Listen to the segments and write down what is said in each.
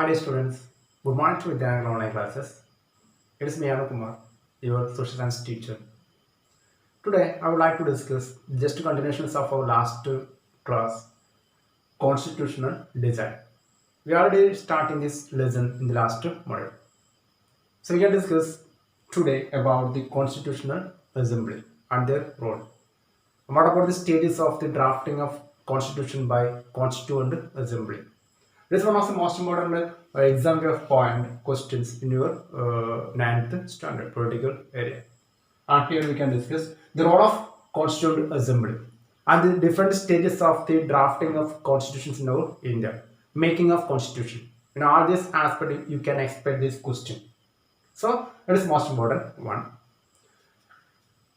Hi dear students, good morning to Vidyanagara online classes. It is me Kumar, your social science teacher. Today I would like to discuss just a continuation of our last class, constitutional design. We already starting this lesson in the last module. So we can discuss today about the constitutional assembly and their role. And what about the stages of the drafting of constitution by constituent assembly? This is one of the most important example of point questions in your 9th standard political area. And here we can discuss the role of constituent assembly and the different stages of the drafting of constitutions in our India, making of constitution. In all this aspect, you can expect this question. So it is most important one.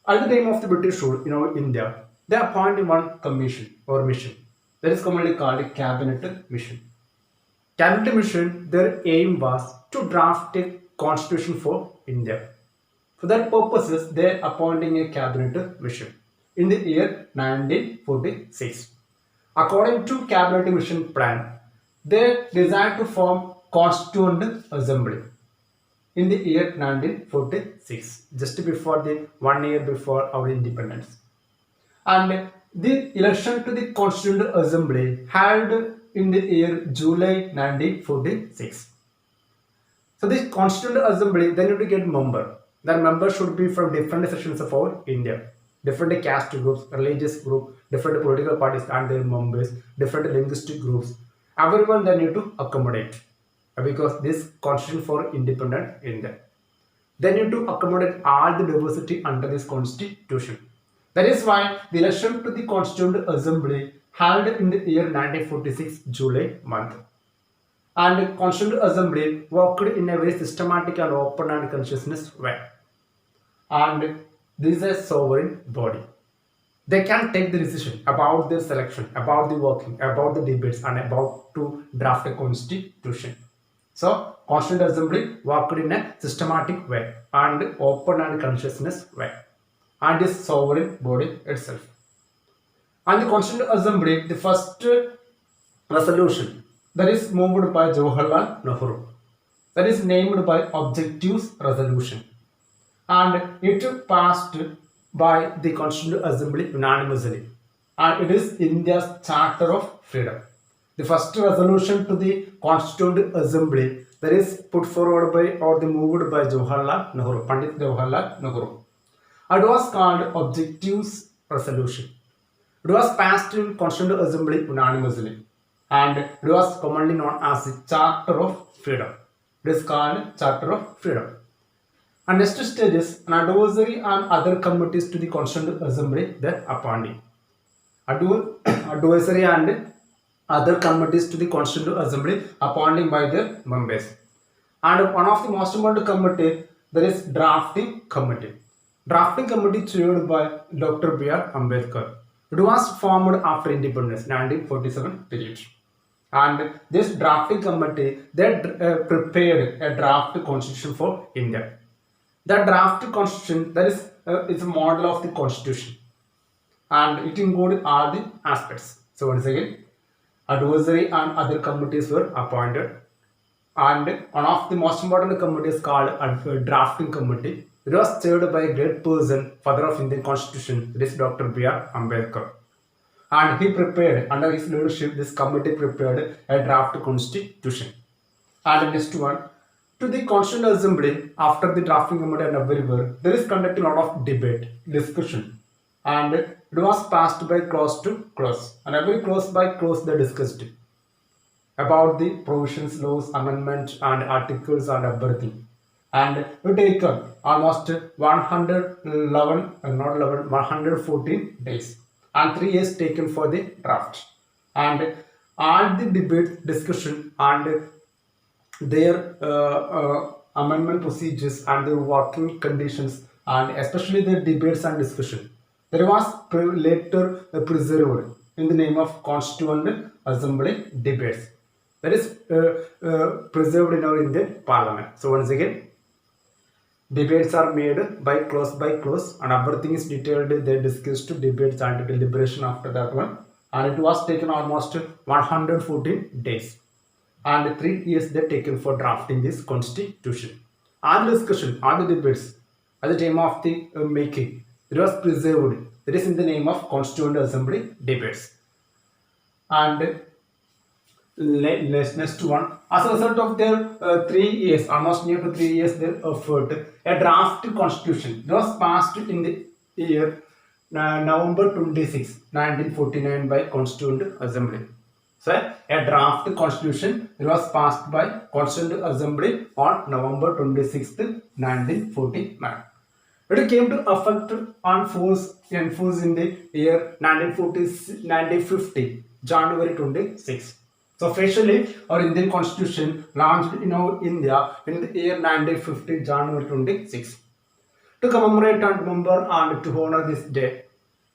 At the time of the British rule in our India, they appointed one commission or mission that is commonly called a cabinet mission. Cabinet mission, their aim was to draft a constitution for India. For that purposes, they appointing a cabinet mission in the year 1946. According to cabinet mission plan, they desired to form constituent assembly in the year 1946, just before the 1 year before our independence. And the election to the constituent assembly held in the year July 1946. So this constituent assembly, they need to get member. That member should be from different sections of our India, different caste groups, religious group, different political parties and their members, different linguistic groups. Everyone they need to accommodate because this constitution for independent India. They need to accommodate all the diversity under this constitution. That is why the election to the Constituent Assembly held in the year 1946 July month. And the Constituent Assembly worked in a very systematic and open and conscientious way. And this is a sovereign body. They can take the decision about their selection, about the working, about the debates, and about to draft a constitution. So, Constituent Assembly worked in a systematic way and open and conscientious way. And this sovereign body itself. And the Constituent Assembly, the first resolution that is moved by Jawaharlal Nehru, that is named by Objectives Resolution, and it passed by the Constituent Assembly unanimously, and it is India's Charter of Freedom. The first resolution to the Constituent Assembly that is put forward by or the moved by Jawaharlal Nehru, Pandit Jawaharlal Nehru. It was called Objectives Resolution. It was passed in Constituent Assembly unanimously and it was commonly known as the Charter of Freedom. It is called Charter of Freedom. And next stage is an advisory and other committees to the Constituent Assembly that appointing. Advisory and other committees to the Constituent Assembly appointing by their members. And one of the most important committee that is Drafting Committee. Drafting committee chaired by Dr. B.R. Ambedkar. It was formed after independence, 1947 period. And this drafting committee, they prepared a draft constitution for India. The draft constitution, that is a model of the constitution. And it included all the aspects. So once again, advisory and other committees were appointed. And one of the most important committees called a drafting committee. It was chaired by a great person, father of Indian Constitution, that is Dr. B.R. Ambedkar. And he prepared, under his leadership, this committee prepared a draft constitution. And the next one, to the Constituent Assembly, after the drafting committee and everywhere, there is conducted a lot of debate, discussion. And it was passed by clause to clause. And every clause by clause they discussed about the provisions, laws, amendments, and articles and everything. And it taken almost 114 days and 3 years taken for the draft. And all the debate, discussion and their amendment procedures and their working conditions and especially the debates and discussion, there was later preserved in the name of Constituent Assembly debates. That is preserved in our Indian Parliament. So once again, debates are made by clause and everything is detailed. They discussed debates and deliberation after that one, and it was taken almost 114 days. and 3 years they taken for drafting this constitution. All discussion, all the debates at the time of the making, it was preserved. It is in the name of Constituent Assembly debates. And next one, as a result of their 3 years, almost near to 3 years, their effort, a draft constitution was passed in the year November 26, 1949 by Constituent Assembly. So a draft constitution was passed by Constituent Assembly on November 26th, 1949. It came to effect on force in the year 1950, January 26. So officially, our Indian Constitution launched in India in the year 1950, January 26. To commemorate and remember and to honor this day,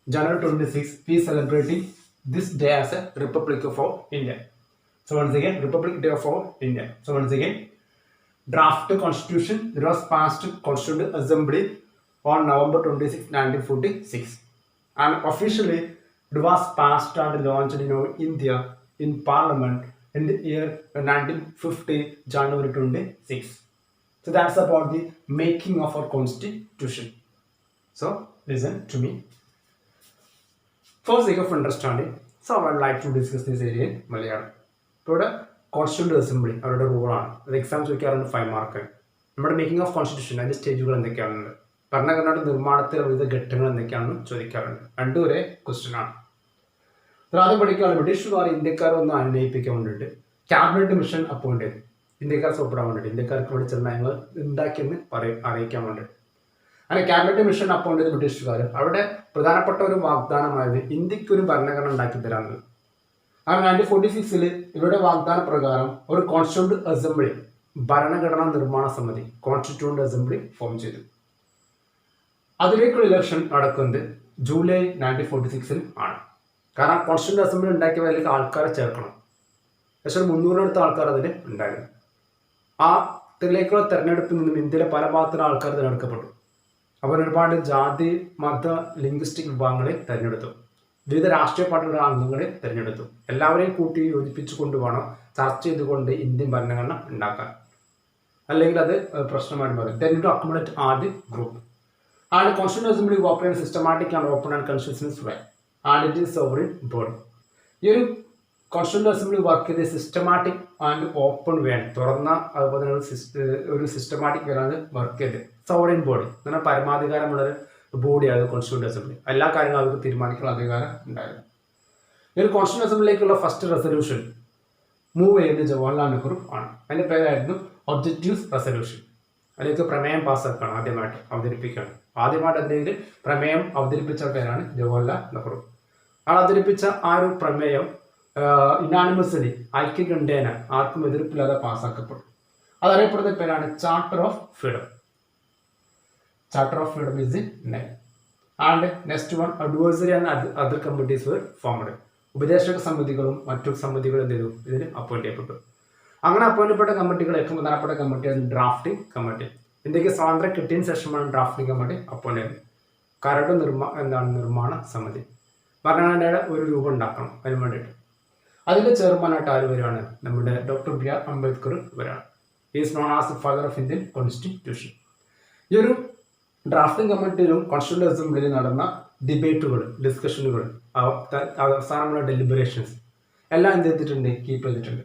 January 26, we celebrating this day as a Republic of India. So once again, Republic Day of India. So once again, draft constitution that was passed Constituent Assembly on November 26, 1946, and officially it was passed and launched in India in Parliament in the year 1950, January 26. So that's about the making of our constitution. So listen to me. For sake of understanding, so I would like to discuss this area in Malayalam. Today, Constituent Assembly, അവരുടെ റൂളാണ്. അത് exam ചോദിക്കാറുണ്ട് 5 mark. നമ്മുടെ making of constitution അതിൻ്റെ സ്റ്റേജുകൾ എന്തൊക്കെയാണെന്ന്, ഭരണഘടനയുടെ നിർമ്മാണത്തിലെ വിവിധ ഘട്ടങ്ങൾ എന്തൊക്കെയാണെന്ന് ചോദിക്കാറുണ്ട്. രണ്ടും ഒരേ ക്വസ്റ്റ്യൻ ആണ്. ആദ്യം പഠിക്കുകയാണ്, ബ്രിട്ടീഷുകാർ ഇന്ത്യക്കാരെ ഒന്ന് അന്വയിപ്പിക്കാൻ വേണ്ടിയിട്ട് ക്യാബിനറ്റ് മിഷൻ അപ്പോയിന്റ് ചെയ്തു. ഇന്ത്യക്കാർ സോപ്പിടാൻ വേണ്ടിയിട്ട്, ഇന്ത്യക്കാർക്ക് വേണ്ടി ചില നയങ്ങൾ ഉണ്ടാക്കിയെന്ന് അറിയിക്കാൻ വേണ്ടിയിട്ട്. അങ്ങനെ ക്യാബിനറ്റ് മിഷൻ അപ്പോയിന്റ് ചെയ്ത ബ്രിട്ടീഷുകാർ അവിടെ പ്രധാനപ്പെട്ട ഒരു വാഗ്ദാനമായത് ഇന്ത്യക്കൊരു ഭരണഘടന ഉണ്ടാക്കി തരാമെന്നത്. അങ്ങനെ 1946 ഇവരുടെ വാഗ്ദാന പ്രകാരം ഒരു കോൺസ്റ്റിറ്റ്യൂന്റ് അസംബ്ലി, ഭരണഘടനാ നിർമ്മാണ സമിതി, കോൺസ്റ്റിറ്റ്യൂന്റ് അസംബ്ലി ഫോം ചെയ്തു. അതിലേക്കുള്ള ഇലക്ഷൻ നടക്കുന്നത് ജൂലൈ 1946 ആണ്. കാരണം കോൺസ്റ്റിറ്റ്യൂന്റ് അസംബ്ലി ഉണ്ടാക്കിയതിലേക്ക് ആൾക്കാരെ ചേർക്കണം. ഏകദേശം 300 ആൾക്കാർ അതിൽ ഉണ്ടായിരുന്നു. ആ ഇതിലേക്കുള്ള തെരഞ്ഞെടുപ്പിൽ നിന്നും ഇന്ത്യയിലെ പല ഭാഗത്തുള്ള ആൾക്കാർ തിരഞ്ഞെടുക്കപ്പെട്ടു. അവർ ഒരുപാട് ജാതി, മത, ലിംഗ്വിസ്റ്റിക് വിഭാഗങ്ങളെ തിരഞ്ഞെടുത്തു. വിവിധ രാഷ്ട്രീയ പാർട്ടികളുടെ അംഗങ്ങളെ തിരഞ്ഞെടുത്തു. എല്ലാവരെയും കൂട്ടി യോജിപ്പിച്ചുകൊണ്ട് വേണം ചർച്ച ചെയ്തുകൊണ്ട് ഇന്ത്യൻ ഭരണഘടന ഉണ്ടാക്കാൻ. അല്ലെങ്കിൽ അത് പ്രശ്നമായിട്ട് മാറും. Then to accommodate all the group. And Constituent Assembly operate systematic and open and constitutional way. And it is sovereign body. ഈ ഒരു കോൺസ്റ്റിറ്റ്യൂന്റ് അസംബ്ലി വർക്ക് ചെയ്ത് സിസ്റ്റമാറ്റിക് ആൻഡ് ഓപ്പൺ വേ ആണ്, തുറന്ന അതുപോലെ തന്നെ ഒരു സിസ്റ്റമാറ്റിക് വേലാണ് വർക്ക് ചെയ്ത്. സോവറിൻ ബോഡി എന്ന് പറഞ്ഞാൽ പരമാധികാരമുള്ള ഒരു ബോഡിയാണ് കോൺസ്റ്റിറ്റ്യൂന്റ് അസംബ്ലി. എല്ലാ കാര്യങ്ങളും അവർക്ക് തീരുമാനിക്കാനുള്ള അധികാരം ഉണ്ടായിരുന്നു. ഈ ഒരു കോൺസ്റ്റിറ്റ്യൂന്റ് അസംബ്ലിയിലേക്കുള്ള ഫസ്റ്റ് റെസൊല്യൂഷൻ മൂവ് ചെയ്യുന്നത് ജവഹർലാൽ നെഹ്റു ആണ്. അതിൻ്റെ പേരായിരുന്നു ഒബ്ജക്റ്റീവ്സ് റെസൊല്യൂഷൻ. അതിലേക്ക് പ്രമേയം പാസ്സാക്കുകയാണ്, ആദ്യമായിട്ട് അതിലേക്ക് പ്രമേയം അവതരിപ്പിച്ച പേരാണ് ജവഹർലാൽ നെഹ്റു. ആൾ അവതരിപ്പിച്ച ആ ഒരു പ്രമേയം യുനാനിമസ്ലി, ഐക്യകണ്ഠേന, ആർക്കും എതിർപ്പില്ലാതെ പാസ്സാക്കപ്പെടും. അതറിയപ്പെടുന്ന പേരാണ് charter of freedom. Charter of Freedom is the name. And next one, advisory and other committees were formed. ഉപദേശക സമിതികളും മറ്റു സമിതികളും എന്ത് ചെയ്തു, ഇതിന് അപ്പോയിന്റ് ചെയ്യപ്പെട്ടു. അങ്ങനെ അപ്പോയിന്റ് ചെയ്യപ്പെട്ട കമ്മിറ്റികൾ ഏറ്റവും പ്രധാനപ്പെട്ട കമ്മിറ്റിയാണ് ഡ്രാഫ്റ്റിംഗ് കമ്മിറ്റി. ഇന്ത്യക്ക് സ്വാതന്ത്ര്യം കിട്ടിയതിന് ശേഷമാണ് ഡ്രാഫ്റ്റിംഗ് കമ്മിറ്റി അപ്പോയിന്റ് ചെയ്തത്. കരട് നിർമ്മാണ സമിതി, ഭരണഘടനയുടെ ഒരു രൂപം ഉണ്ടാക്കണം അതിന് വേണ്ടിയിട്ട്. അതിൻ്റെ ചെയർമാനായിട്ട് ആര് വരികയാണ്, നമ്മുടെ ഡോക്ടർ ബി ആർ അംബേദ്കർ വരികയാണ്. Is known as the father of Indian constitution. ഈ ഒരു ഡ്രാഫ്റ്റിംഗ് കമ്മിറ്റിയിലും കോൺസ്റ്റിറ്റ്യൂന്റ് അസംബ്ലിയിലും നടന്ന ഡിബേറ്റുകൾ, ഡിസ്കഷനുകൾ, അവസാനമുള്ള ഡെലിബറേഷൻസ് എല്ലാം എന്ത് ചെയ്തിട്ടുണ്ട്, കീപ്പ് ചെയ്തിട്ടുണ്ട്.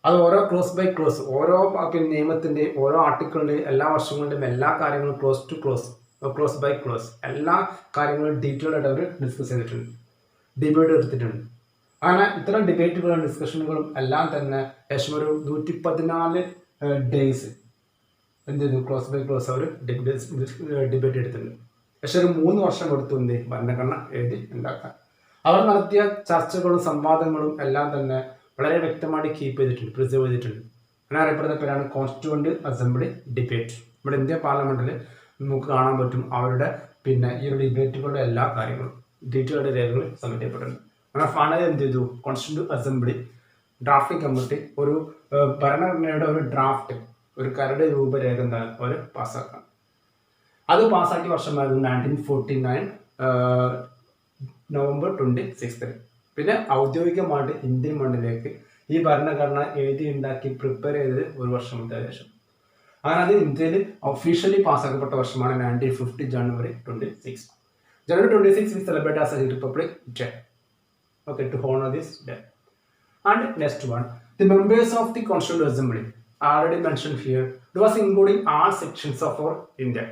അത് ഓരോ ക്ലോസ് ബൈ ക്ലോസ്, ഓരോ നിയമത്തിൻ്റെ ഓരോ ആർട്ടിക്കിളിൻ്റെയും എല്ലാ വർഷങ്ങളുടെയും എല്ലാ കാര്യങ്ങളും ക്ലോസ് ബൈ ക്ലോസ് എല്ലാ കാര്യങ്ങളും ഡീറ്റെയിൽഡ് ആയിട്ട് അവർ ഡിസ്കസ് ചെയ്തിട്ടുണ്ട്, ഡിബേറ്റ് എടുത്തിട്ടുണ്ട്. അങ്ങനെ ഇത്തരം ഡിബേറ്റുകളും ഡിസ്കഷനുകളും എല്ലാം തന്നെ ഏകദേശം ഒരു 114 ഡേയ്സ് എന്ത് ചെയ്തു, ക്ലോസ് ബൈ ക്ലോസ് അവർ ഡിബേറ്റ് എടുത്തിട്ടുണ്ട്. പക്ഷെ ഒരു 3 വർഷം എടുത്തു എന്ത് ഭരണഘടന എഴുതി ഉണ്ടാക്കാൻ. അവർ നടത്തിയ ചർച്ചകളും സംവാദങ്ങളും എല്ലാം തന്നെ വളരെ വ്യക്തമായിട്ട് കീപ്പ് ചെയ്തിട്ടുണ്ട്, പ്രിസർവ് ചെയ്തിട്ടുണ്ട്. അങ്ങനെ അറിയപ്പെടുന്ന പേരാണ് കോൺസ്റ്റിറ്റ്യൂവന്റ് അസംബ്ലി ഡിബേറ്റ്. നമ്മുടെ ഇന്ത്യ പാർലമെന്റിൽ നമുക്ക് കാണാൻ പറ്റും അവരുടെ ഈ ഒരു ഡിബേറ്റുകളുടെ എല്ലാ കാര്യങ്ങളും ഡീറ്റെയിൽഡ് രേഖകൾ സബ്മിറ്റ് ചെയ്യപ്പെട്ടിട്ടുണ്ട്. അങ്ങനെ ഫൈനൽ എന്ത് ചെയ്തു, കോൺസ്റ്റിറ്റ്യൂവന്റ് അസംബ്ലി ഡ്രാഫ്റ്റിംഗ് കമ്മിറ്റി ഒരു ഭരണഘടനയുടെ ഒരു ഡ്രാഫ്റ്റ്, ഒരു കരട് രൂപരേഖ എന്താണ് അവർ പാസ്സാക്കാം. അത് പാസ്സാക്കിയ വർഷമായിരുന്നു 1949 നവംബർ 26. പിന്നെ ഔദ്യോഗികമായിട്ട് ഇന്ത്യൻ മണ്ണിലേക്ക് ഈ ഭരണഘടന എഴുതി ഉണ്ടാക്കി പ്രിപ്പയർ ചെയ്തത് ഒരു വർഷത്തെ ശേഷം. അങ്ങനെ അത് ഇന്ത്യയിൽ ഒഫീഷ്യലി പാസ്സാക്കപ്പെട്ട വർഷമാണ് 1950 January 26. January 26 we celebrate as a Republic Day. Okay, to honor this day. And next one, the members of the Constitutional Assembly, already mentioned here, it was including all sections of our India,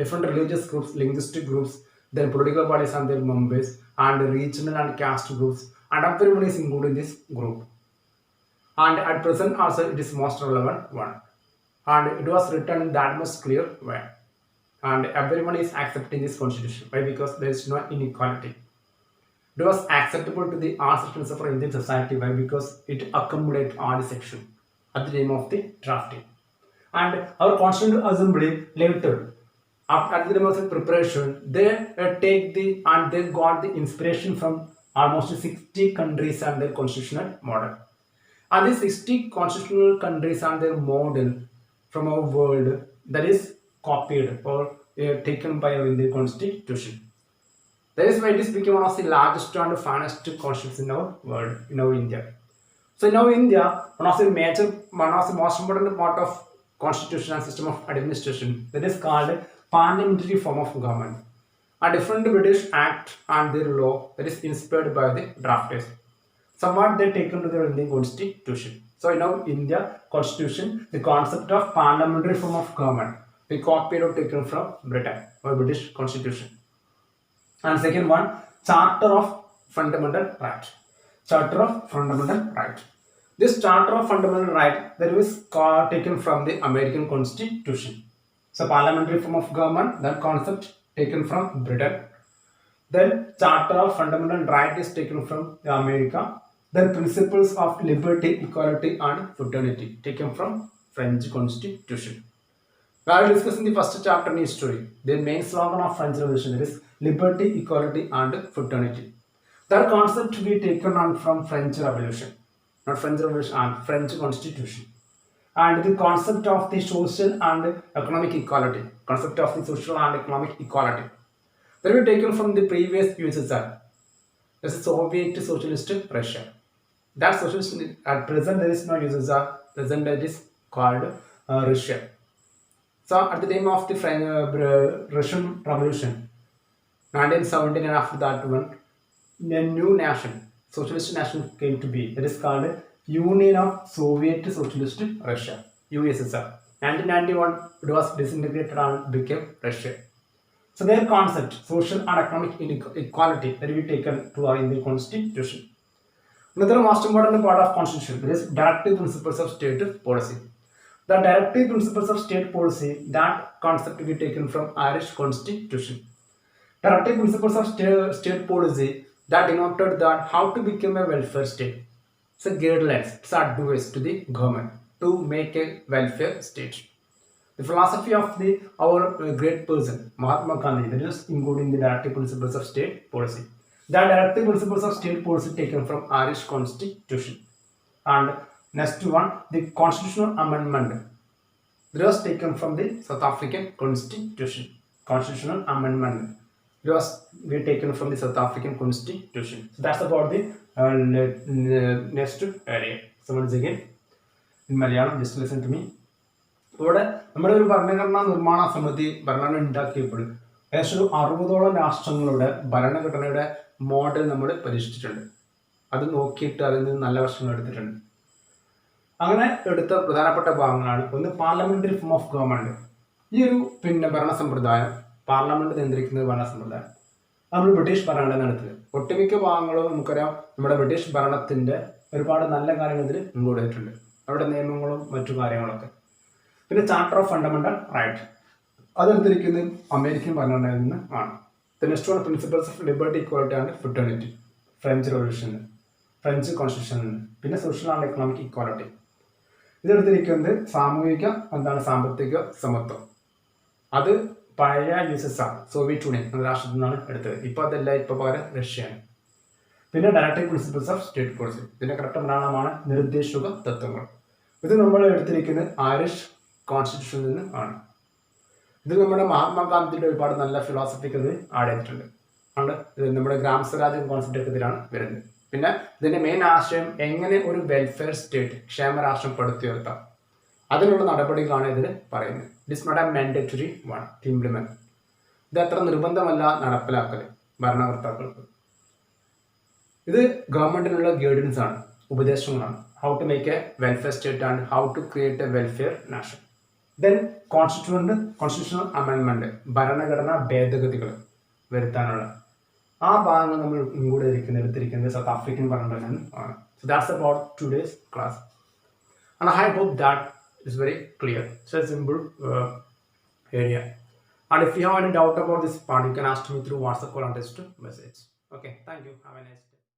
different religious groups, linguistic groups, then political parties and their members, and regional and caste groups, and everyone is included in this group. And at present also it is most relevant one, and it was written in that much clear way, and everyone is accepting this constitution. Why? Because there is no inequality. It was acceptable to the all sections of our Indian society. Why? Because it accommodates all the sections at the time of the drafting. And our Constitutional Assembly later, at the time of the preparation, they take the and they got the inspiration from almost 60 countries and their constitutional model. And these 60 constitutional countries and their model from our world, that is copied or taken by our Indian Constitution. That is why it is become one of the largest and finest constitutions in our world, in our India. So in our India, one of the most important part of constitution and system of administration, that is called parliamentary form of government. A different British act and their law that is inspired by the drafters. Somewhat they taken to their Indian Constitution. So in our India Constitution, the concept of parliamentary form of government, we copied or taken from Britain or British Constitution. And second one, Charter of Fundamental Right. Charter of Fundamental Right. This Charter of Fundamental Right that was taken from the American Constitution. So parliamentary form of government, that concept taken from Britain. Then Charter of Fundamental Right is taken from America. Then Principles of Liberty, Equality and Fraternity taken from French Constitution. We are discussing the first chapter in history. The main slogan of French Revolution is Liberty, Equality and Fraternity. That concept to be taken on from French Revolution, not French Revolution and French Constitution. And the concept of the social and economic equality, concept of the social and economic equality, that will be taken from the previous USSR. This is Soviet Socialist Russia. That socialist at present there is no USSR. Present it is called Russia. So at the time of the Russian Revolution, 1917, and after that one, a new nation, socialist nation came to be. That is called Union of Soviet Socialist Russia, USSR. 1991, it was disintegrated and became Russia. So their concept, social and economic equality, that will be taken to our Indian Constitution. Another most important part of Constitution, that is directive principles of state policy. The directive principles of state policy, that concept will be taken from Irish Constitution. Directive principles of state policy, that denoted that how to become a welfare state. So guidelines, it's advice to the government to make a welfare state. The philosophy of our great person, Mahatma Gandhi, that is including the directive principles of state policy. The directive principles of state policy taken from Irish Constitution. And next one, the constitutional amendment. It was taken from the South African Constitution. Constitutional amendment. It was taken from the South African Constitution. So that's about the next area. So once again, in Malayalam, just listen to me. ഇവിടെ നമ്മുടെ ഒരു ഭരണഘടനാ നിർമ്മാണ സമിതി ഭരണഘടന ഉണ്ടാക്കിയപ്പോൾ ഏകദേശം 60ഓളം രാഷ്ട്രങ്ങളുടെ ഭരണഘടനയുടെ മോഡൽ നമ്മൾ പരീക്ഷിച്ചിട്ടുണ്ട്. അത് നോക്കിയിട്ട് അതിൽ നിന്ന് നല്ല വശങ്ങൾ എടുത്തിട്ടുണ്ട്. അങ്ങനെ എടുത്ത പ്രധാനപ്പെട്ട ഭാഗങ്ങളാണ് ഒന്ന് പാർലമെന്ററി ഫോം ഓഫ് ഗവൺമെന്റ്. ഈ ഒരു ഭരണ സമ്പ്രദായം, പാർലമെന്റ് നിയന്ത്രിക്കുന്ന ഭരണ സമ്പ്രദായം നമ്മൾ ബ്രിട്ടീഷ് ഭരണഘടന നടത്തുന്നത്. ഒട്ടുമിക്ക ഭാഗങ്ങളും നമുക്കറിയാം നമ്മുടെ ബ്രിട്ടീഷ് ഭരണത്തിന്റെ ഒരുപാട് നല്ല കാര്യങ്ങൾ ഇതിൽ ഇൻക്ലൂഡ് ചെയ്തിട്ടുണ്ട്, അവിടെ നിയമങ്ങളും മറ്റു കാര്യങ്ങളൊക്കെ. പിന്നെ ചാർട്ടർ ഓഫ് ഫണ്ടമെന്റൽ റൈറ്റ് അതെടുത്തിരിക്കുന്നത് അമേരിക്കൻ ഭരണഘടനയിൽ നിന്ന് ആണ്. Next one principles of liberty, equality and fraternity, French റവല്യൂഷനിൽ, ഫ്രഞ്ച് കോൺസ്റ്റിറ്റ്യൂഷനിൽ. പിന്നെ സോഷ്യൽ ആൻഡ് എക്കണോമിക് ഇക്വാലിറ്റി ഇതെടുത്തിരിക്കുന്നത് സാമ്പത്തിക സമത്വം. അത് പഴയ USSR, സോവിയറ്റ് യൂണിയൻ എന്ന രാഷ്ട്രത്തിൽ നിന്നാണ് എടുത്തത്. ഇപ്പോൾ അതല്ല, ഇപ്പോൾ പകരം റഷ്യയാണ്. പിന്നെ directive principles of state policy, ഇതിൻ്റെ കറക്റ്റ് മലയാളമാണ് നിർദ്ദേശക തത്വങ്ങൾ. ഇത് നമ്മൾ എടുത്തിരിക്കുന്നത് ഐറിഷ് കോൺസ്റ്റിറ്റ്യൂഷനിൽ നിന്ന് ആണ്. ഇത് നമ്മുടെ മഹാത്മാഗാന്ധിയുടെ ഒരുപാട് നല്ല ഫിലോസഫിക്ക് ഇത് ആഡ് ചെയ്തിട്ടുണ്ട്. അതുകൊണ്ട് ഇത് നമ്മുടെ ഗ്രാമ സ്വരാജ്യം കോൺസെപ്റ്റ് ഒക്കെ ഇതിലാണ് വരുന്നത്. പിന്നെ ഇതിൻ്റെ മെയിൻ ആശയം എങ്ങനെ ഒരു വെൽഫെയർ സ്റ്റേറ്റ് ക്ഷേമരാഷ്ട്രം പടുത്തുയർത്താം അതിനുള്ള നടപടികളാണ് ഇതിൽ പറയുന്നത്. It is not a mandatory one to implement. ഇത് അത്ര നിർബന്ധമല്ല നടപ്പിലാക്കൽ ഭരണകർത്താക്കൾക്ക്. ഇത് ഗവൺമെന്റിനുള്ള ഗൈഡൻസ് ആണ്, ഉപദേശങ്ങളാണ്. How to make a welfare state and how to create a welfare nation. Then constitutional അമെൻമെന്റ്, ഭരണഘടനാ ഭേദഗതികൾ വരുത്താനുള്ള ആ ഭാഗങ്ങൾ നമ്മൾ ഇങ്ങോട്ട് എടുത്തിരിക്കുന്നത് സൗത്ത് ആഫ്രിക്കൻ ഭരണഘടന ആണ്. So that's about today's class and I hope that is very clear. So a simple area. And if you have any doubt about this part, you can ask me through WhatsApp or on text message. Okay, thank you. Have a nice day.